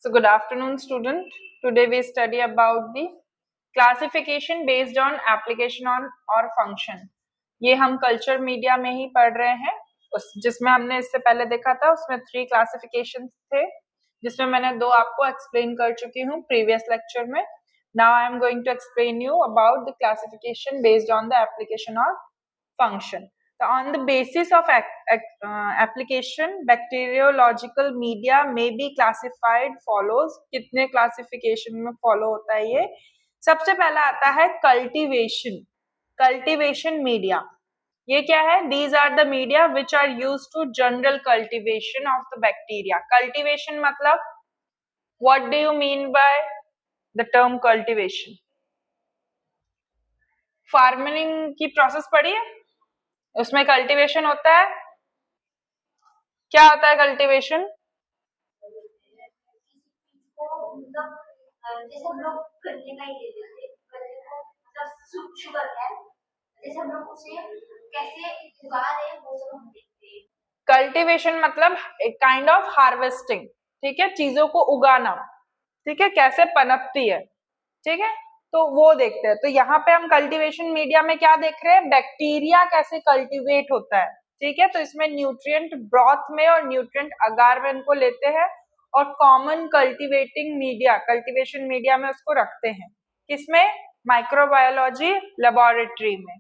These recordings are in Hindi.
So good afternoon, student. Today we study about the classification based on application on or function. ये हम कल्चर मीडिया में ही पढ़ रहे हैं, उस जिसमें हमने इससे पहले देखा था उसमें 3 क्लासिफिकेशन थे, जिसमें मैंने 2 आपको एक्सप्लेन कर चुकी हूँ प्रीवियस लेक्चर में. Now I am going to explain you about the classification based on the application or function. So on the basis of application, bacteriological media may be classified follows. कितने classification में follow होता है ये? सबसे पहला आता है cultivation media. ये क्या है? These are the media which are used to general cultivation of the bacteria. Cultivation मतलब what do you mean by the term cultivation? Farming की प्रोसेस पढ़ी है, उसमें कल्टीवेशन होता है. क्या होता है कल्टीवेशन? जैसे हम लोग गन्ने का ही ले लेते हैं, मतलब शुगर है, जैसे हम लोग उसे कैसे उगा रहे हैं वो सब हम देखते हैं. कल्टीवेशन मतलब एक काइंड ऑफ हार्वेस्टिंग, ठीक है, चीजों को उगाना, ठीक है, कैसे पनपती है, ठीक है, तो वो देखते हैं. तो यहाँ पे हम कल्टीवेशन मीडिया में क्या देख रहे हैं? बैक्टीरिया कैसे कल्टीवेट होता है, ठीक है. तो इसमें न्यूट्रिएंट ब्रॉथ में और न्यूट्रिएंट अगार में उनको लेते हैं और common cultivating media, cultivation media में उसको रखते हैं. किसमें? माइक्रोबायोलॉजी लेबोरेटरी में,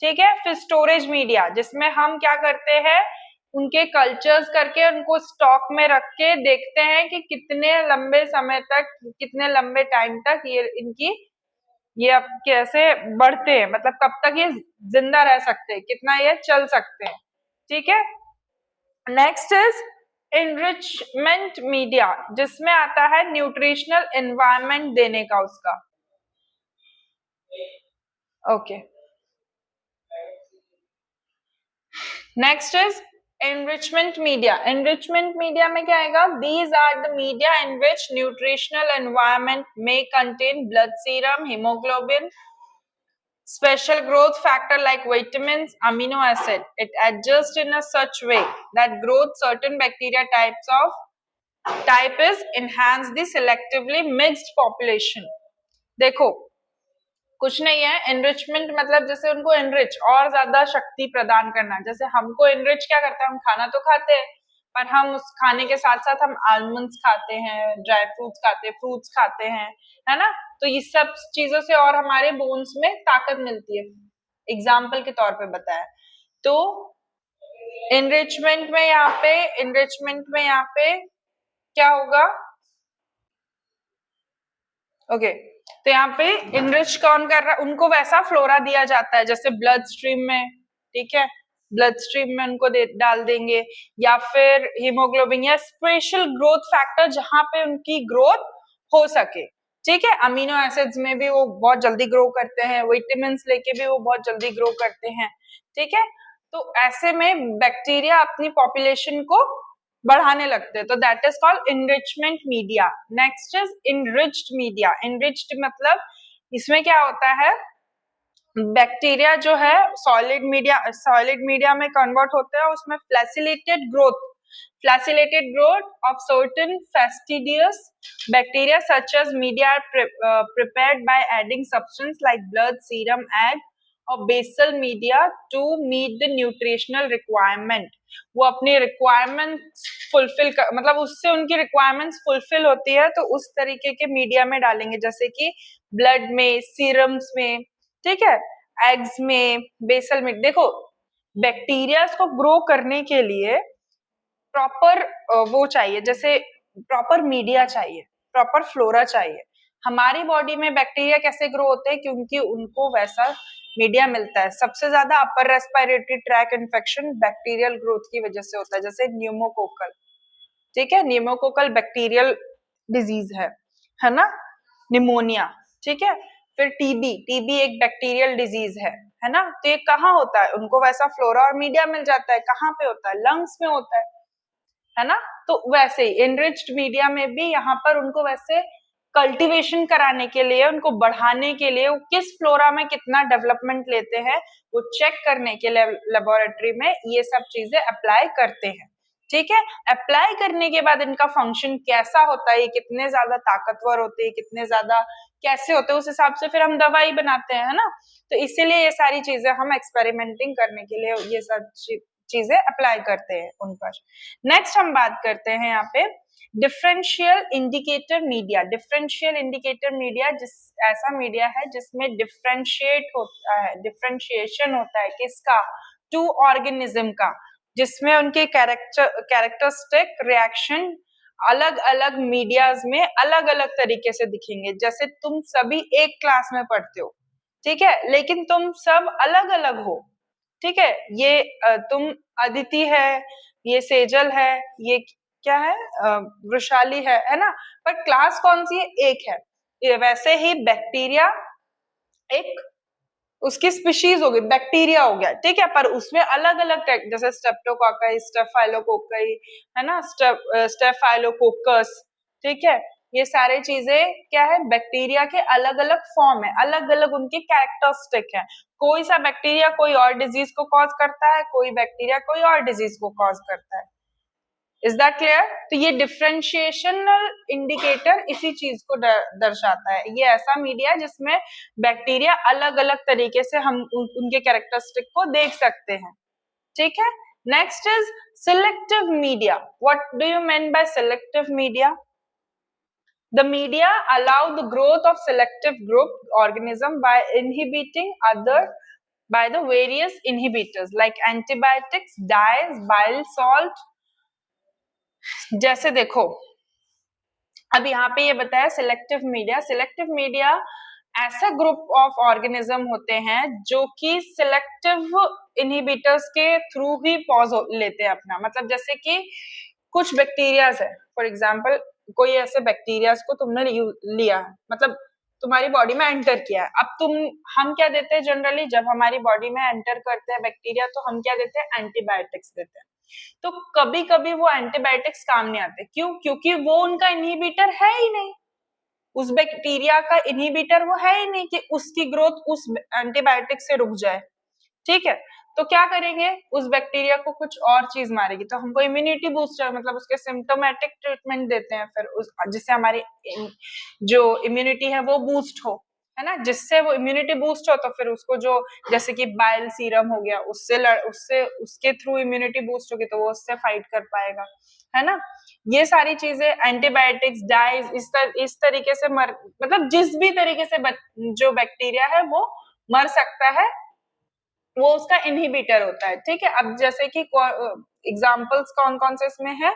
ठीक है. फिर स्टोरेज मीडिया, जिसमें हम क्या करते हैं, उनके कल्चर्स करके उनको स्टॉक में रख के देखते हैं कि कितने लंबे समय तक, कितने लंबे टाइम तक ये अब कैसे बढ़ते हैं, मतलब कब तक ये जिंदा रह सकते हैं, कितना ये चल सकते हैं, ठीक है. नेक्स्ट इज एनरिचमेंट मीडिया, जिसमें आता है न्यूट्रिशनल एनवायरनमेंट देने का उसका. Okay. Next is enrichment media. Enrichment media में क्या आएगा? These are the media in which nutritional environment may contain blood serum, hemoglobin, special growth factor like vitamins, amino acid. It adjusts in a such way that growth certain bacteria type is enhance the selectively mixed population. देखो कुछ नहीं है. एनरिचमेंट मतलब जैसे उनको एनरिच और ज्यादा शक्ति प्रदान करना. जैसे हमको एनरिच क्या करता है, हम खाना तो खाते हैं पर हम उस खाने के साथ साथ हम आलमंड्स खाते हैं, ड्राई फ्रूट्स खाते हैं, फ्रूट्स खाते हैं, है ना. तो ये सब चीजों से और हमारे बोन्स में ताकत मिलती है, एग्जाम्पल के तौर पे बताया. तो एनरिचमेंट में यहाँ पे क्या होगा? ओके. तो यहाँ पे इनरिच कौन कर रहा है? उनको वैसा फ्लोरा दिया जाता है जैसे ब्लड स्ट्रीम में, ठीक है, ब्लड स्ट्रीम में उनको डाल देंगे, या फिर हीमोग्लोबिन या स्पेशल ग्रोथ फैक्टर जहां पे उनकी ग्रोथ हो सके, ठीक है. अमीनो एसिड्स में भी वो बहुत जल्दी ग्रो करते हैं, विटामिन लेके भी वो बहुत जल्दी ग्रो करते हैं, ठीक है. तो ऐसे में बैक्टीरिया अपनी पॉपुलेशन को बढ़ाने लगते हैं. तो that is called enrichment media. Next is enriched media. Enriched मतलब इसमें क्या होता है, बैक्टीरिया जो है सॉलिड मीडिया में कन्वर्ट होते हैं, उसमें facilitated growth of certain fastidious bacteria such as media prepared by adding substance like blood, serum, egg और basal media to meet the nutritional requirement. वो अपनी रिक्वायरमेंट्स फुलफिल कर, मतलब उससे उनकी रिक्वायरमेंट्स फुलफिल होती है तो उस तरीके के मीडिया में डालेंगे, जैसे कि ब्लड में, सीरम्स में, ठीक है, एग्स में, बेसल में. देखो बैक्टीरिया को ग्रो करने के लिए प्रॉपर वो चाहिए, जैसे प्रॉपर मीडिया चाहिए, प्रॉपर फ्लोरा चाहिए. हमारी बॉडी में बैक्टीरिया कैसे ग्रो होते हैं? क्योंकि उनको वैसा मीडिया मिलता है. सबसे ज्यादा upper respiratory tract infection bacterial growth की वजह से होता है, जैसे न्यूमोकोकल, ठीक है, न्यूमोकोकल बैक्टीरियल डिजीज है ना, निमोनिया, ठीक है. फिर टीबी एक बैक्टीरियल डिजीज है ना. तो ये कहाँ होता है? उनको वैसा फ्लोरा और मीडिया मिल जाता है. कहाँ पे होता है? लंग्स में होता है ना. तो वैसे ही एनरिच्ड मीडिया में भी यहाँ पर उनको वैसे कल्टीवेशन कराने के लिए, उनको बढ़ाने के लिए, वो किस फ्लोरा में कितना डेवलपमेंट लेते हैं वो चेक करने के लिए लेबोरेटरी में ये सब चीजें अप्लाई करते हैं, ठीक है। अप्लाई करने के बाद इनका फंक्शन कैसा होता है, कितने ज्यादा ताकतवर होते हैं, कितने ज्यादा कैसे होते हैं, उस हिसाब से फिर हम दवाई बनाते हैं, है ना। तो इसीलिए ये सारी चीजें हम एक्सपेरिमेंटिंग करने के लिए ये सब चीजें अप्लाई करते हैं उन पर। नेक्स्ट हम बात करते हैं यहाँ पे differential indicator media. Differential indicator media जिस ऐसा मीडिया है जिसमें डिफरेंशिएट होता है, डिफरेंशिएशन होता है किसका, टू ऑर्गेनिज्म का, जिसमें उनके कैरेक्टरिस्टिक रिएक्शन अलग अलग मीडियाज में अलग अलग तरीके से दिखेंगे। जैसे तुम सभी एक क्लास में पढ़ते हो, ठीक है, लेकिन तुम सब अलग अलग हो, ठीक है। ये तुम अदिति है, ये सेजल है, ये क्या है, वृशाली है ना, पर क्लास कौन सी है, एक है। ये वैसे ही बैक्टीरिया एक उसकी स्पीशीज हो गई, बैक्टीरिया हो गया, ठीक है, पर उसमें अलग अलग जैसे स्ट्रेप्टोकोकाई, स्टेफाइलोकोकाई, है ना, स्टेफाइलोकोकस, ठीक है। ये सारे चीजें क्या है, बैक्टीरिया के अलग अलग फॉर्म है, अलग अलग उनके कैरेक्टरिस्टिक है। कोई सा बैक्टीरिया कोई और डिजीज को कॉज करता है, कोई बैक्टीरिया कोई और डिजीज को कॉज करता है। Is that clear? तो ये डिफरेंशिएशनल इंडिकेटर इसी चीज को दर्शाता है। ये ऐसा मीडिया जिसमें बैक्टीरिया अलग अलग तरीके से हम उनके कैरेक्टरिस्टिक को देख सकते हैं, ठीक है। Next is selective media. What do you mean by selective media? The media allow the growth of selective group organism by inhibiting other by the various inhibitors like antibiotics, dyes, bile salt। जैसे देखो अब यहाँ पे ये बताया सिलेक्टिव मीडिया। सिलेक्टिव मीडिया ऐसा ग्रुप ऑफ ऑर्गेनिज्म होते हैं जो कि सिलेक्टिव इनहिबिटर्स के थ्रू ही पॉज लेते हैं अपना, मतलब जैसे कि कुछ बैक्टीरियाज है, फॉर एग्जांपल कोई ऐसे बैक्टीरियाज को तुमने लिया है, मतलब तुम्हारी बॉडी में एंटर किया है। अब हम क्या देते हैं जनरली, जब हमारी बॉडी में एंटर करते हैं बैक्टीरिया तो हम क्या देते हैं, एंटीबायोटिक्स देते हैं। तो कभी कभी वो एंटीबायोटिक्स काम नहीं आते, क्यों? क्योंकि वो उनका इनहिबिटर है ही नहीं, उस बैक्टीरिया का इनहिबिटर वो है ही नहीं कि उसकी ग्रोथ उस एंटीबायोटिक से रुक जाए, ठीक है। तो क्या करेंगे, उस बैक्टीरिया को कुछ और चीज मारेगी, तो हमको इम्यूनिटी बूस्टर मतलब उसके सिम्टोमेटिक ट्रीटमेंट देते हैं फिर जिससे हमारी जो इम्यूनिटी है वो बूस्ट हो, है ना। जिससे वो इम्यूनिटी बूस्ट हो तो फिर उसको जो जैसे कि बाइल सीरम हो गया, उससे उसके थ्रू इम्यूनिटी बूस्ट होगी तो वो उससे फाइट कर पाएगा, है ना। ये सारी चीजें एंटीबायोटिक्स, डाइज, इस तरीके से मतलब जिस भी तरीके से जो बैक्टीरिया है वो मर सकता है, वो उसका इनहिबिटर होता है, ठीक है। अब जैसे कि एग्जांपल्स कौन कौन से इसमें है,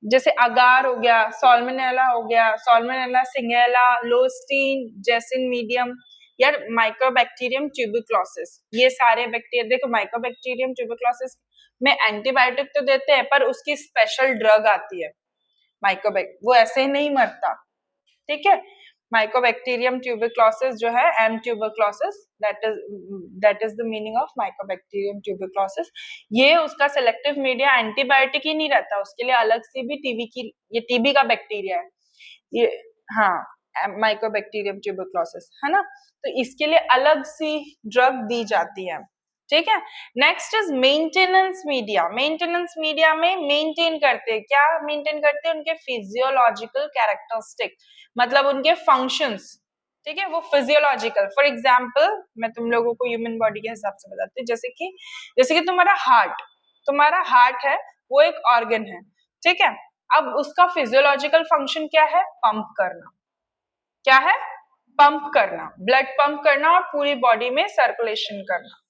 जैसे अगार हो गया, सॉल्मोनेला हो गया, सॉल्मोनेला सिंगेला, लोस्टीन, जेसिन मीडियम या माइक्रोबैक्टीरियम ट्यूबरक्लोसिस। ये सारे बैक्टीरिया, देखो माइक्रोबैक्टीरियम ट्यूबरक्लोसिस में एंटीबायोटिक तो देते हैं पर उसकी स्पेशल ड्रग आती है वो ऐसे ही नहीं मरता, ठीक है। माइकोबैक्टीरियम ट्यूबरक्लोसिस जो है, M tuberculosis, that is the meaning of mycobacterium tuberculosis. ये उसका सिलेक्टिव मीडिया एंटीबायोटिक ही नहीं रहता, उसके लिए अलग से भी ये टीबी का बैक्टीरिया है ये, हाँ, माइकोबैक्टीरियम ट्यूबरक्लोसिस, है ना। तो इसके लिए अलग सी ड्रग दी जाती है, ठीक है। Next is maintenance media. Maintenance media में मेंटेन करते हैं, क्या मेंटेन करते हैं, उनके फिजियोलॉजिकल कैरेक्टरिस्टिक, मतलब उनके फंक्शंस, ठीक है, वो फिजियोलॉजिकल। फॉर एग्जांपल मैं तुम लोगों को ह्यूमन बॉडी के हिसाब से बताती हूँ, जैसे कि तुम्हारा हार्ट है, वो एक ऑर्गन है, ठीक है। अब उसका फिजियोलॉजिकल फंक्शन क्या है, पंप करना, क्या है, पंप करना, ब्लड पंप करना और पूरी बॉडी में सर्कुलेशन करना,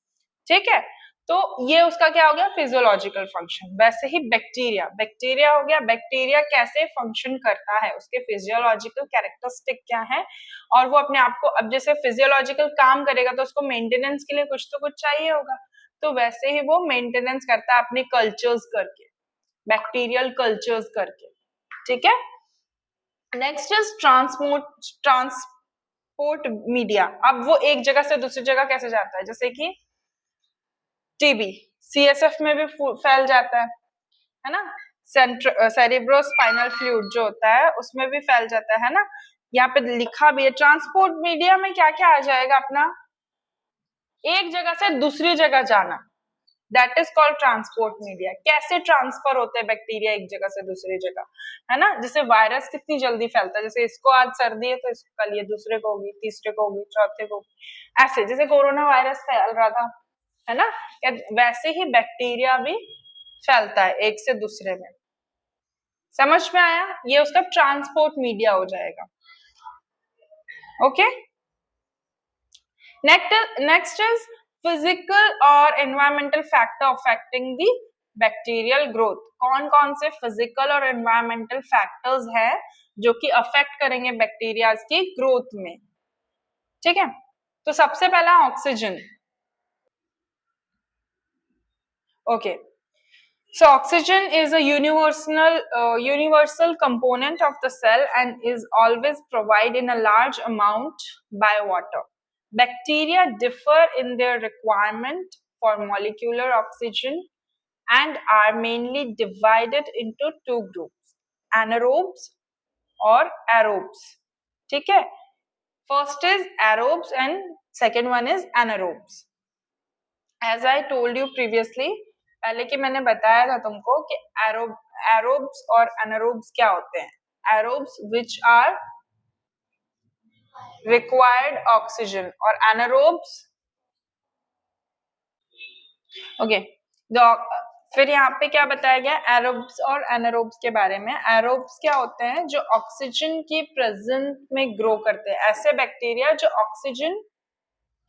ठीक है। तो ये उसका क्या हो गया, फिजियोलॉजिकल फंक्शन। वैसे ही बैक्टीरिया हो गया, बैक्टीरिया कैसे फंक्शन करता है, उसके फिजियोलॉजिकल कैरेक्टरिस्टिक क्या है, और वो अपने आप को, अब जैसे फिजियोलॉजिकल काम करेगा तो उसको मेंटेनेंस के लिए कुछ तो कुछ चाहिए होगा, तो वैसे ही वो मेंटेनेंस करता है अपने कल्चर्स करके, बैक्टीरियल कल्चर्स करके, ठीक है। Next is transport media. अब वो एक जगह से दूसरी जगह कैसे जाता है, जैसे कि टीबी सीएसएफ में भी फैल जाता है ना, सेरेब्रोस्पाइनल फ्लूइड जो होता है उसमें भी फैल जाता है ना। यहाँ पे लिखा भी है ट्रांसपोर्ट मीडिया में क्या क्या आ जाएगा अपना, एक जगह से दूसरी जगह जाना, that is called transport media. कैसे ट्रांसफर होते हैं बैक्टीरिया एक जगह से दूसरी जगह, है ना, जैसे वायरस कितनी जल्दी फैलता है, जैसे इसको आज सर्दी है तो इसको कल ये दूसरे को होगी, तीसरे को होगी, चौथे को होगी, ऐसे जैसे कोरोना वायरस फैल रहा था, है ना, वैसे ही बैक्टीरिया भी फैलता है एक से दूसरे में। समझ में आया? ये उसका ट्रांसपोर्ट मीडिया हो जाएगा। ओके, नेक्स्ट इज फिजिकल और environmental factor affecting the bacterial growth. कौन कौन से फिजिकल और एनवायरमेंटल फैक्टर्स हैं जो कि अफेक्ट करेंगे बैक्टीरिया की ग्रोथ में? ठीक है, तो सबसे पहला oxygen. Okay, so oxygen is a universal component of the cell and is always provided in a large amount by water. Bacteria differ in their requirement for molecular oxygen and are mainly divided into two groups, anaerobes or aerobes. ठीक है, first is aerobes and second one is anaerobes. As I told you previously, पहले कि मैंने बताया था तुमको कि एरोब्स और एनारोब्स क्या होते हैं। Aerobes which are required oxygen और एनारोब्स, ओके, फिर यहाँ पे क्या बताया गया एरोब्स और एनारोब्स के बारे में। एरोब्स क्या होते हैं? जो ऑक्सीजन की प्रेजेंस में ग्रो करते हैं, ऐसे बैक्टीरिया जो ऑक्सीजन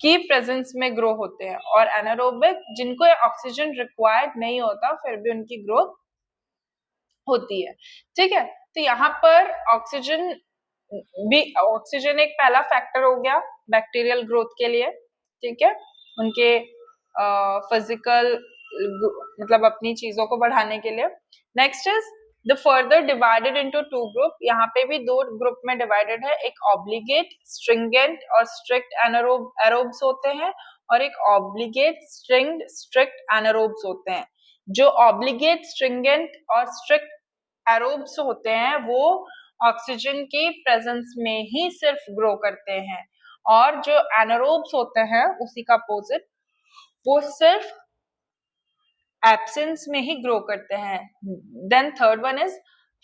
की प्रेजेंस में ग्रो होते हैं, और एनारोबिक जिनको ऑक्सीजन रिक्वायर्ड नहीं होता फिर भी उनकी ग्रोथ होती है। ठीक है, तो यहाँ पर ऑक्सीजन एक पहला फैक्टर हो गया बैक्टीरियल ग्रोथ के लिए। ठीक है, उनके फिजिकल मतलब अपनी चीजों को बढ़ाने के लिए। Next is the further divided into two group. यहाँ पे भी दो ग्रुप में डिवाइडेड है, एक ऑब्लिगेट स्ट्रिंगेंट और स्ट्रिक्ट एरोब्स होते हैं, और एक ऑब्लिगेट स्ट्रिंग्ड स्ट्रिक्ट एनारोब्स होते हैं। जो ऑब्लिगेट स्ट्रिंगेंट और स्ट्रिक्ट एरोब्स होते हैं वो ऑक्सीजन की प्रेजेंस में ही सिर्फ ग्रो करते हैं, और जो एनारोब्स होते हैं उसी का अपोजिट, वो सिर्फ एब्सेंस में ही ग्रो करते हैं। Then third one is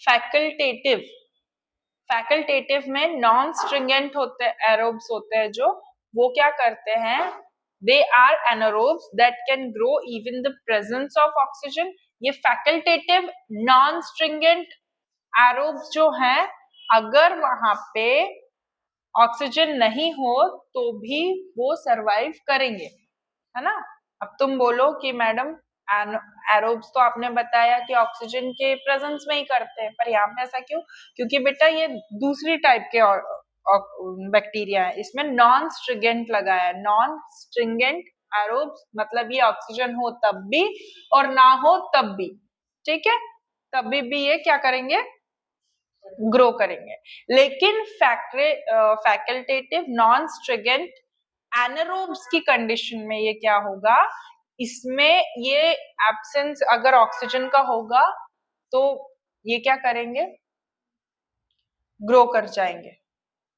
facultative. Facultative में नॉन स्ट्रिंगेंट होते हैं, एरोब्स होते हैं जो, वो क्या करते हैं, they are anaerobes that can grow even the presence of oxygen. ये फैकल्टेटिव नॉन स्ट्रिंगेंट एरोब्स जो हैं, अगर वहां पे ऑक्सीजन नहीं हो तो भी वो सरवाइव करेंगे, है ना। अब तुम बोलो कि मैडम एरोब्स तो आपने बताया कि ऑक्सीजन के प्रेजेंस में ही करते हैं, पर यहाँ पे ऐसा क्यों? क्योंकि बेटा ये दूसरी टाइप के बैक्टीरिया है, इसमें नॉन स्ट्रिंगेंट लगा है। नॉन स्ट्रिंगेंट एरोब्स मतलब ये ऑक्सीजन हो तब भी और ना हो तब भी, ठीक है, तभी भी ये क्या करेंगे, ग्रो करेंगे। लेकिन फैकल्टेटिव नॉन स्ट्रिगेंट एनारोब्स की कंडीशन में ये क्या होगा, इसमें ये एब्सेंस अगर ऑक्सीजन का होगा तो ये क्या करेंगे, ग्रो कर जाएंगे।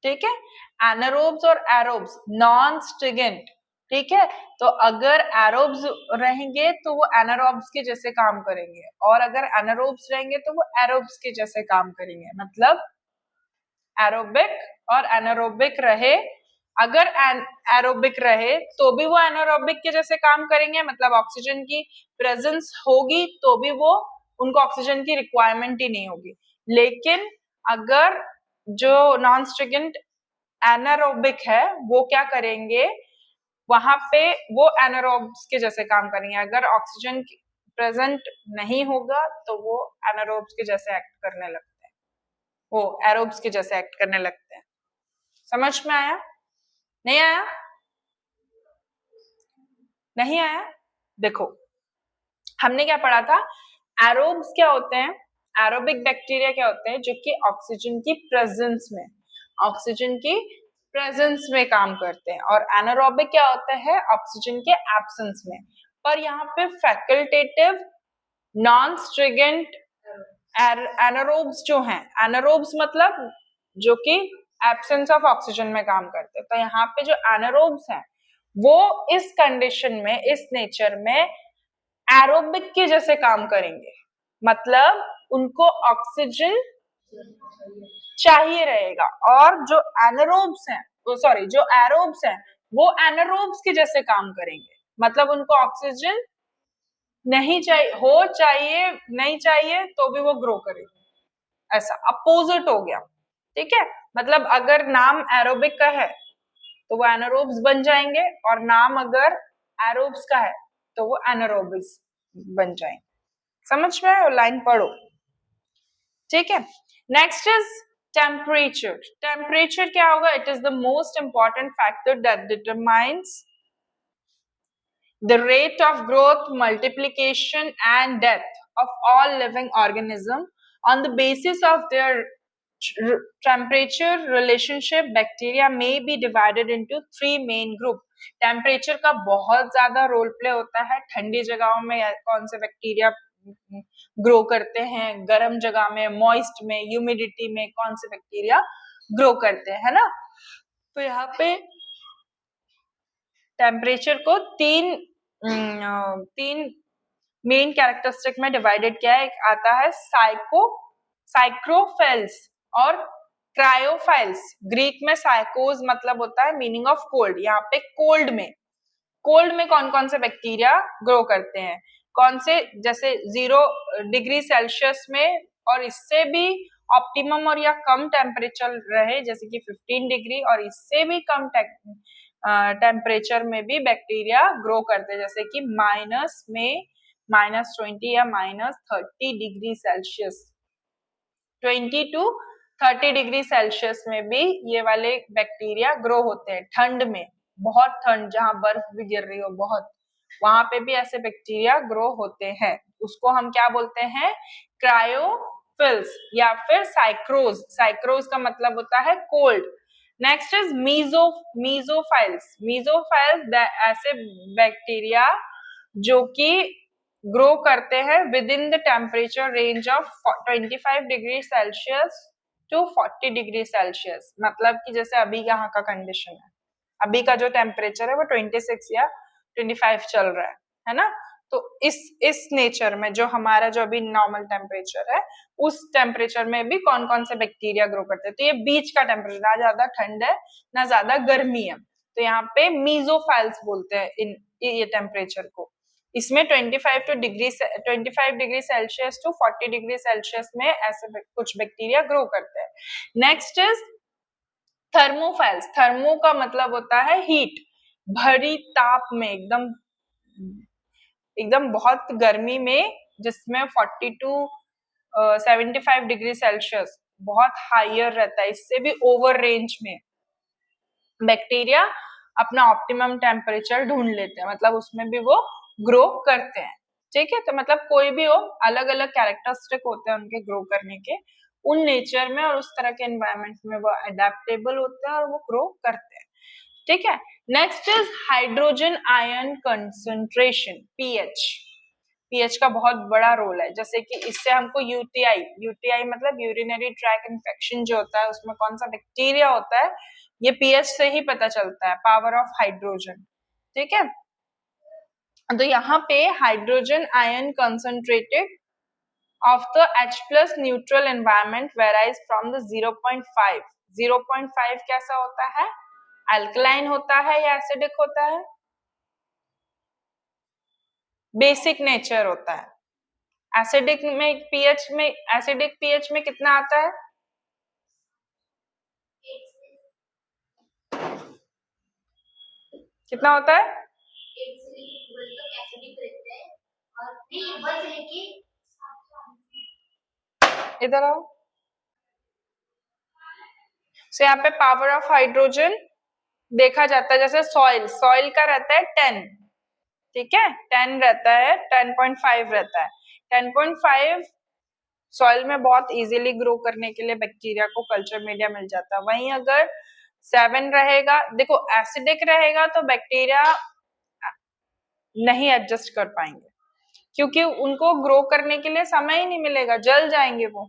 ठीक है, एनारोब्स और एरोब्स नॉन स्ट्रिगेंट। ठीक है, तो अगर एरोब्स रहेंगे तो वो एनारोब्स के जैसे काम करेंगे, और अगर एनारोब्स रहेंगे तो वो एरोब्स के जैसे काम करेंगे। मतलब एरोबिक और एनारोबिक रहे, अगर एरोबिक रहे तो भी वो एनारोबिक के जैसे काम करेंगे, मतलब ऑक्सीजन की प्रेजेंस होगी तो भी वो उनको ऑक्सीजन की रिक्वायरमेंट ही नहीं होगी। लेकिन अगर जो नॉन स्ट्रिगेंट एनारोबिक है वो क्या करेंगे, वहां पे वो एनारोब्स के जैसे काम करेंगे। अगर ऑक्सीजन प्रेजेंट नहीं होगा तो वो एनारोब्स के जैसे एक्ट करने लगते हैं, वो एरोब्स के जैसे एक्ट करने लगते हैं। समझ में आया? नहीं आया? नहीं आया? देखो हमने क्या पढ़ा था, एरोब्स क्या होते हैं, एरोबिक बैक्टीरिया क्या होते हैं, जो कि ऑक्सीजन की प्रेजेंस में, ऑक्सीजन की प्रेजेंस में काम करते हैं, और एनारोबिक क्या होता है, ऑक्सीजन के एब्सेंस में। पर यहाँ पे फैकल्टेटिव नॉन स्ट्रिगेंट एनारोब्स जो हैं, एनारोब्स मतलब जो कि एब्सेंस ऑफ ऑक्सीजन में काम करते हैं, तो यहाँ पे जो एनारोब्स हैं वो इस कंडीशन में, इस नेचर में एरोबिक के जैसे काम करेंगे, मतलब उनको ऑक्सीजन चाहिए रहेगा, और जो एनारोब्स हैं, सॉरी जो एरोब्स हैं वो एनारोब्स के जैसे काम करेंगे, मतलब उनको ऑक्सीजन नहीं चाहिए, चाहिए नहीं चाहिए तो भी वो ग्रो करेंगे, ऐसा अपोजिट हो गया। ठीक है, मतलब अगर नाम एरोबिक का है तो वो एनारोब्स बन जाएंगे, और नाम अगर एरोब्स का है तो वो एनारोबिक्स बन जाएंगे। समझ में आया? लाइन पढ़ो। ठीक है, नेक्स्ट इज टेम्परेचर। टेम्परेचर क्या होगा? It is the most important factor that determines the rate of growth, multiplication and death of all living organism. On the basis of their temperature relationship, bacteria may be divided into three main group. Temperature का बहुत ज्यादा रोल प्ले होता है। ठंडी जगहों में कौन से बैक्टीरिया ग्रो करते हैं, गर्म जगह में, मॉइस्ट में, ह्यूमिडिटी में कौन से बैक्टीरिया ग्रो करते हैं, है ना। तो यहाँ पे टेम्परेचर को तीन मेन कैरेक्टरिस्टिक में डिवाइडेड किया है। एक आता है साइक्रोफेल्स और क्रायोफाइल्स। ग्रीक में साइकोज मतलब होता है मीनिंग ऑफ कोल्ड। यहाँ पे कोल्ड में कौन कौन से बैक्टीरिया ग्रो करते हैं, कौन से, जैसे 0 डिग्री सेल्सियस में और इससे भी ऑप्टिमम और या कम टेम्परेचर रहे, जैसे कि 15 डिग्री और इससे भी कम टेम्परेचर में भी बैक्टीरिया ग्रो करते हैं, जैसे कि माइनस में -20 या -30 degree Celsius, 20 to 30 degree Celsius में भी ये वाले बैक्टीरिया ग्रो होते हैं। ठंड में, बहुत ठंड जहां बर्फ भी गिर रही हो बहुत, वहां पे भी ऐसे बैक्टीरिया ग्रो होते हैं। उसको हम क्या बोलते हैं? क्रायोफिल्स या फिर साइक्रोज। साइक्रोज का मतलब होता है कोल्ड। नेक्स्ट इज मीजोफाइल्स ऐसे बैक्टीरिया जो कि ग्रो करते हैं with in the temperature range of 25 degree Celsius to 40 degree Celsius. मतलब कि जैसे अभी यहाँ का कंडीशन है, अभी का जो टेम्परेचर है वो 26 या 25 चल रहा है ना। तो इस नेचर में जो हमारा जो अभी नॉर्मल टेम्परेचर है, उस टेम्परेचर में भी कौन कौन से बैक्टीरिया ग्रो करते हैं। तो ये बीच का टेम्परेचर, ना ज्यादा ठंड है ना ज्यादा गर्मी है, तो यहाँ पे मीजोफाइल्स बोलते हैं ये टेम्परेचर को। इसमें 25 degree Celsius to 40 degree Celsius में ऐसे कुछ बैक्टीरिया ग्रो करते हैं। Next is thermophiles. थर्मो का मतलब होता है हीट, भरी ताप में, एकदम बहुत गर्मी में, जिसमें 40 टू 75 डिग्री सेल्सियस बहुत हायर रहता है, इससे भी ओवर रेंज में बैक्टीरिया अपना ऑप्टिमम टेम्परेचर ढूंढ लेते हैं, मतलब उसमें भी वो ग्रो करते हैं। ठीक है, तो मतलब कोई भी हो, अलग अलग कैरेक्टरिस्टिक होते हैं उनके ग्रो करने के, उन नेचर में और उस तरह के एनवायरमेंट में वो अडेप्टेबल होते हैं और वो ग्रो करते हैं। ठीक है, next is hydrogen ion concentration, pH. PH का बहुत बड़ा रोल है, जैसे कि इससे हमको यूटीआई मतलब यूरिनरी ट्रैक इन्फेक्शन जो होता है, उसमें कौन सा बैक्टीरिया होता है, ये पीएच से ही पता चलता है, पावर ऑफ हाइड्रोजन। ठीक है, तो यहाँ पे hydrogen ion concentrated of the H plus neutral environment varies from the 0.5. 0.5 कैसा होता है? अल्कलाइन होता है या एसिडिक होता है? बेसिक नेचर होता है। एसिडिक पीएच में कितना आता है? कितना होता है? इधर आओ। So, यहाँ पे पावर ऑफ हाइड्रोजन देखा जाता है, जैसे सॉइल का रहता है 10, ठीक है, 10 रहता है, 10.5 रहता है। 10.5 सॉइल में बहुत इजीली ग्रो करने के लिए बैक्टीरिया को कल्चर मीडिया मिल जाता है। वहीं अगर 7 रहेगा, देखो एसिडिक रहेगा तो बैक्टीरिया नहीं एडजस्ट कर पाएंगे, क्योंकि उनको ग्रो करने के लिए समय ही नहीं मिलेगा, जल जाएंगे वो।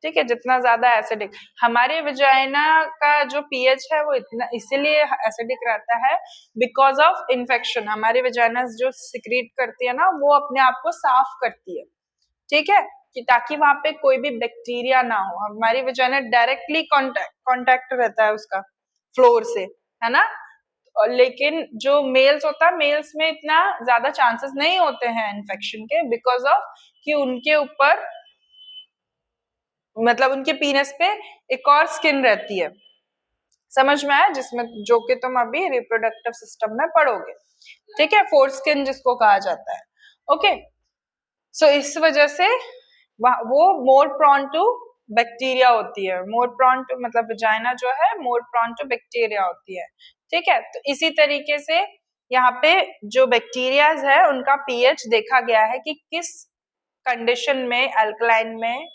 ठीक है, जितना ज्यादा एसिडिक। हमारे वजाइना का जो पीएच है वो इतना इसीलिए एसिडिक रहता है बिकॉज ऑफ इन्फेक्शन। हमारी वजाइना जो सिक्रीट करती है ना वो अपने आप को साफ करती है, ठीक है, कि ताकि वहां पे कोई भी बैक्टीरिया ना हो। हमारी वजाइना डायरेक्टली कांटेक्ट रहता है उसका फ्लोर से, है ना। लेकिन जो मेल्स होता है, मेल्स में इतना ज्यादा चांसेस नहीं होते हैं इन्फेक्शन के बिकॉज ऑफ कि उनके ऊपर मतलब उनके पीनस पे एक और स्किन रहती है, समझ में आया, जिसमें जो कि तुम अभी रिप्रोडक्टिव सिस्टम में पढ़ोगे, ठीक है, फोर्थ स्किन जिसको कहा जाता है। ओके, सो इस वजह से वो मोर प्रॉन टू बैक्टीरिया होती है, मोर प्रॉन टू मतलब वजाइना जो है मोर प्रॉन टू बैक्टीरिया होती है, ठीक है। तो इसी तरीके से यहाँ पे जो बैक्टीरियाज है उनका पीएच देखा गया है कि किस कंडीशन में, अल्कलाइन में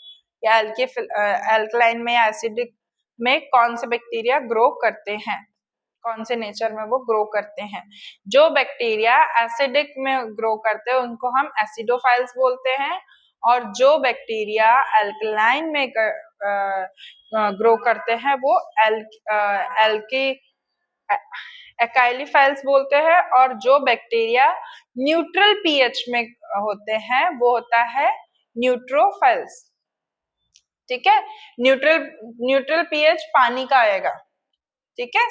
या अल्कलाइन में या एसिडिक में कौन से बैक्टीरिया ग्रो करते हैं, कौन से नेचर में वो ग्रो करते हैं। जो बैक्टीरिया एसिडिक में ग्रो करते हैं उनको हम एसिडोफाइल्स बोलते हैं, और जो बैक्टीरिया अल्कलाइन में ग्रो करते हैं वो एकाइलीफाइल्स बोलते हैं, और जो बैक्टीरिया न्यूट्रल पीएच में होते हैं वो होता है न्यूट्रोफाइल्स, ठीक है। न्यूट्रल पीएच पानी का आएगा, ठीक है,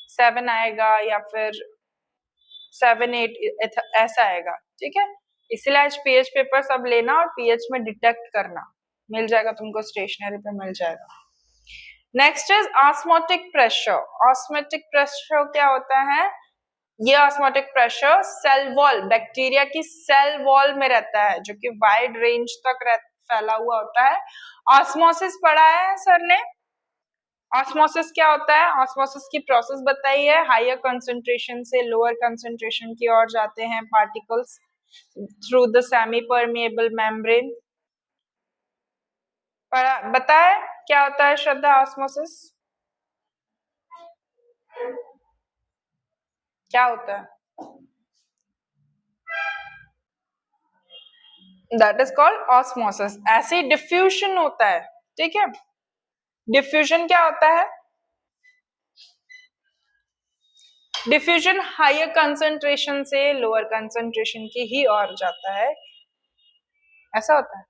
7 आएगा या फिर 7-8 ऐसा आएगा, ठीक है। इसलिए आज पीएच पेपर सब लेना और पीएच में डिटेक्ट करना, मिल जाएगा तुमको, स्टेशनरी पे मिल जाएगा। Next is osmotic pressure. Osmotic pressure क्या होता है? ये osmotic pressure cell wall, bacteria की सेल वॉल में रहता है, जो कि वाइड रेंज तक फैला हुआ होता है। ऑस्मोसिस पढ़ा है सर ने? ऑस्मोसिस क्या होता है? ऑस्मोसिस की प्रोसेस बताई है, हायर कंसंट्रेशन से लोअर कंसंट्रेशन की ओर जाते हैं particles through the semi permeable membrane. बताए क्या होता है श्रद्धा ऑस्मोसिस? क्या होता है? That is called osmosis. ऐसे डिफ्यूजन होता है, ठीक है। डिफ्यूजन क्या होता है? डिफ्यूजन हायर कंसंट्रेशन से लोअर कंसंट्रेशन की ही ओर जाता है, ऐसा होता है।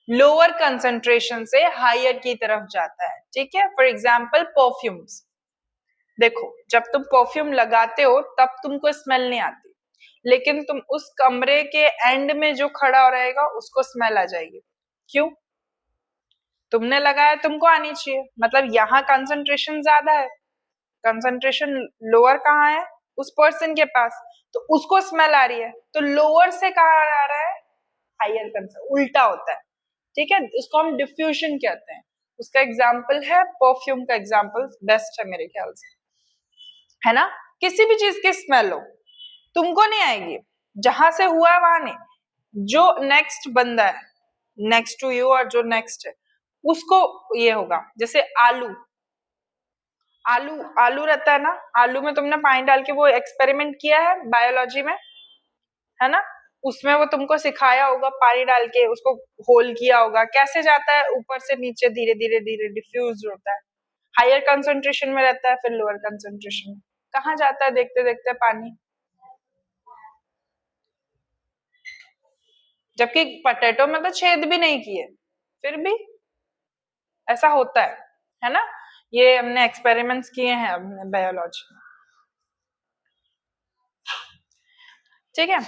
लोअर कंसंट्रेशन से हायर की तरफ जाता है, ठीक है। फॉर एग्जाम्पल परफ्यूम्स, देखो जब तुम परफ्यूम लगाते हो तब तुमको स्मेल नहीं आती, लेकिन तुम उस कमरे के एंड में जो खड़ा हो रहेगा उसको स्मेल आ जाएगी। क्यों? तुमने लगाया, तुमको आनी चाहिए, मतलब यहाँ कंसंट्रेशन ज्यादा है, कंसंट्रेशन लोअर कहाँ है? उस पर्सन के पास, तो उसको स्मेल आ रही है, तो लोअर से कहाँ आ रहा है? हायर कंसंट्रेशन, उल्टा होता है, ठीक है। उसको हम डिफ्यूजन कहते हैं। उसका एग्जाम्पल है परफ्यूम का एग्जाम्पल बेस्ट है मेरे ख्याल से, है ना। किसी भी चीज की स्मेल हो तुमको नहीं आएगी, जहां से हुआ है वहां नहीं, जो नेक्स्ट बंदा है नेक्स्ट टू यू और जो नेक्स्ट है उसको ये होगा। जैसे आलू, आलू आलू रहता है ना, आलू में तुमने पानी डाल के वो एक्सपेरिमेंट किया है बायोलॉजी में, है ना। उसमें वो तुमको सिखाया होगा, पानी डाल के उसको होल किया होगा, कैसे जाता है ऊपर से नीचे, धीरे धीरे धीरे डिफ्यूज होता है, हायर कंसंट्रेशन में रहता है, फिर लोअर कंसंट्रेशन में कहाँ जाता है देखते देखते पानी। जबकि पोटैटो में तो छेद भी नहीं किए, फिर भी ऐसा होता है ना। ये हमने एक्सपेरिमेंट्स किए हैं अपने बायोलॉजी में, ठीक है।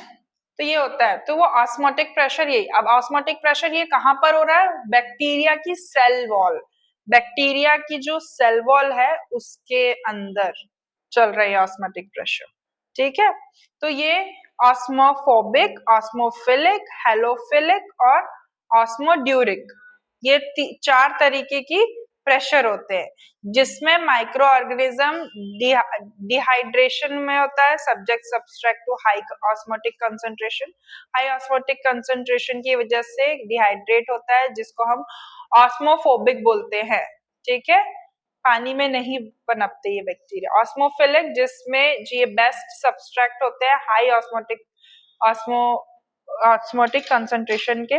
तो ये होता है, तो वो ऑस्मोटिक प्रेशर, यही। अब ऑस्मोटिक प्रेशर ये कहां पर हो रहा है? बैक्टीरिया की सेल वॉल, बैक्टीरिया की जो सेल वॉल है उसके अंदर चल रही है ऑस्मोटिक प्रेशर, ठीक है। तो ये ऑस्मोफोबिक, ऑस्मोफिलिक, हेलोफिलिक और ऑस्मोड्यूरिक, ये 4 तरीके की प्रेशर होते हैं, जिसमें माइक्रो ऑर्गेनिज्म डिहाइड्रेशन में होता है, subject subtract to high osmotic concentration. High osmotic concentration की वजह से डिहाइड्रेट होता है, जिसको हम ऑस्मोफोबिक बोलते हैं, ठीक है। पानी में नहीं पनपते ये बैक्टीरिया। ऑस्मोफिलिक, जिसमें ये बेस्ट सब्सट्रैक्ट होते हैं हाई ऑस्मोटिक कंसंट्रेशन के,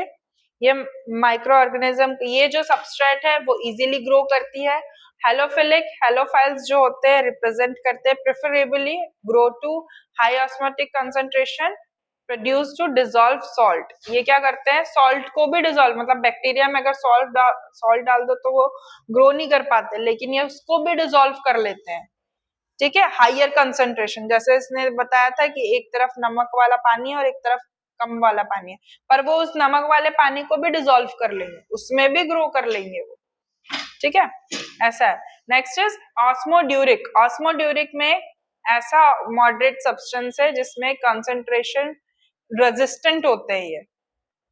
ये माइक्रो ऑर्गेनिज्म, ये जो सबस्ट्रेट है वो इजीली ग्रो करती है। हेलोफिलिक, हेलोफाइल्स जो होते हैं रिप्रेजेंट करते हैं preferably grow to high osmotic concentration produce to dissolve salt. ये क्या करते हैं, सॉल्ट को भी डिसॉल्व, मतलब बैक्टीरिया में अगर सॉल्ट डाल दो तो वो ग्रो नहीं कर पाते, लेकिन ये उसको भी डिसॉल्व कर लेते हैं। ठीक है, हायर कंसंट्रेशन, जैसे इसने बताया था कि एक तरफ नमक वाला पानी है और एक तरफ कम वाला पानी है, पर वो उस नमक वाले पानी को भी डिसॉल्व कर लेंगे, उसमें भी ग्रो कर लेंगे वो। ठीक है, ऐसा है। Next is ऑस्मोड्यूरिक। ऑस्मोड्यूरिक में ऐसा मॉडरेट सब्सटेंस है जिसमें कंसंट्रेशन रेजिस्टेंट होते हैं, ये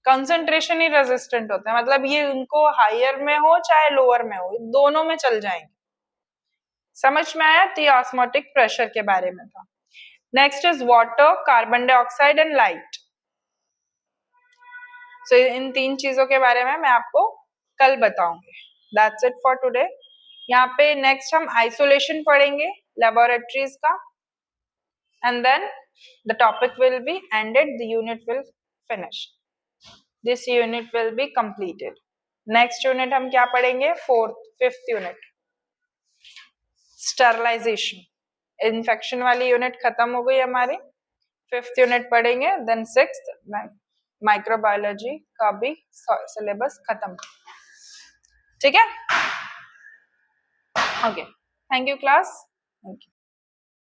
कंसंट्रेशन ही रेजिस्टेंट होते हैं, मतलब ये उनको हायर में हो चाहे लोअर में हो, दोनों में चल जाएंगे। समझ में आया? तो ये ऑस्मोटिक प्रेशर के बारे में था। Next is water, carbon dioxide and light. So इन तीन चीजों के बारे में मैं आपको कल बताऊंगी। That's it for today. यहाँ पे नेक्स्ट हम आइसोलेशन पढ़ेंगे लेबोरेटरीज का, and then the topic will be ended, the unit will finish, this unit will be completed. Next unit हम क्या पढ़ेंगे, फिफ्थ यूनिट, स्टरलाइजेशन। इन्फेक्शन वाली यूनिट खत्म हो गई हमारी, फिफ्थ यूनिट पढ़ेंगे, देन सिक्स्थ माइक्रोबायोलॉजी का भी सिलेबस खत्म। ठीक है, okay, thank you class, thank you.